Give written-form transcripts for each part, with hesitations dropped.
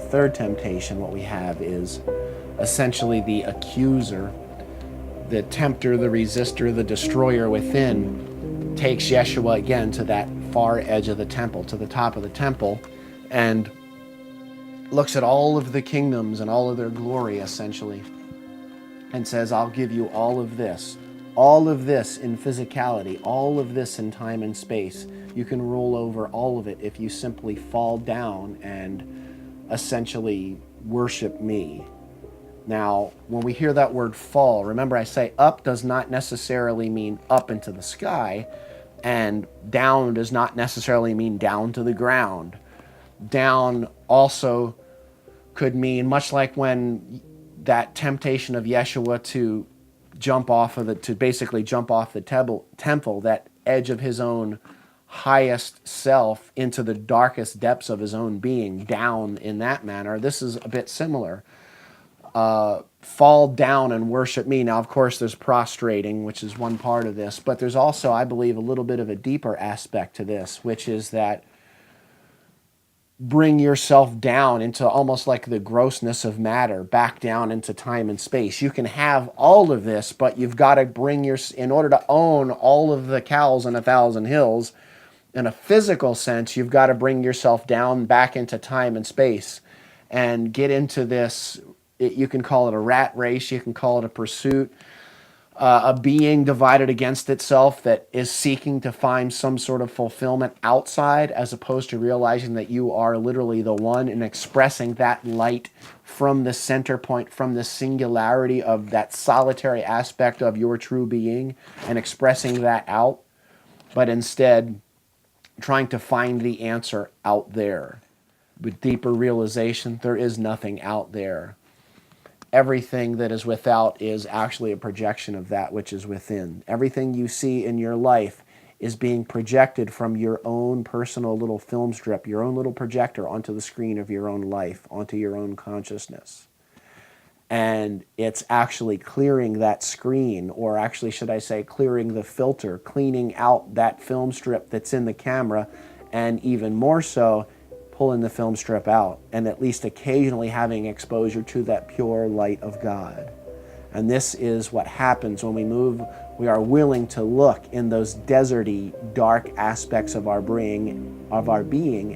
third temptation, what we have is essentially the accuser, the tempter, the resistor, the destroyer within, takes Yeshua again to that far edge of the temple, to the top of the temple, and looks at all of the kingdoms and all of their glory, essentially, and says, I'll give you all of this in physicality, all of this in time and space. You can rule over all of it if you simply fall down and essentially worship me. Now, when we hear that word fall, remember I say up does not necessarily mean up into the sky, and down does not necessarily mean down to the ground. Down also could mean, much like when that temptation of Yeshua to basically jump off the temple, that edge of his own highest self into the darkest depths of his own being, down in that manner. This is a bit similar. Fall down and worship me. Now, of course, there's prostrating, which is one part of this, but there's also, I believe, a little bit of a deeper aspect to this, which is that bring yourself down into almost like the grossness of matter, back down into time and space. You can have all of this, but you've got to in order to own all of the cows on 1,000 hills, in a physical sense, you've got to bring yourself down back into time and space and get into this. You can call it a rat race, you can call it a pursuit, a being divided against itself that is seeking to find some sort of fulfillment outside, as opposed to realizing that you are literally the one, and expressing that light from the center point, from the singularity of that solitary aspect of your true being, and expressing that out, but instead trying to find the answer out there. With deeper realization, there is nothing out there. Everything that is without is actually a projection of that which is within. Everything you see in your life is being projected from your own personal little film strip, your own little projector onto the screen of your own life, onto your own consciousness. And it's actually clearing that screen, or actually, should I say, clearing the filter, cleaning out that film strip that's in the camera, and even more so, pulling the film strip out, and at least occasionally having exposure to that pure light of God. And this is what happens when we are willing to look in those deserty, dark aspects of our being,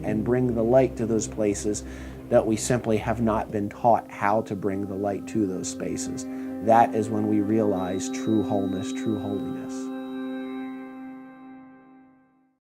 and bring the light to those places that we simply have not been taught how to bring the light to those spaces. That is when we realize true wholeness, true holiness.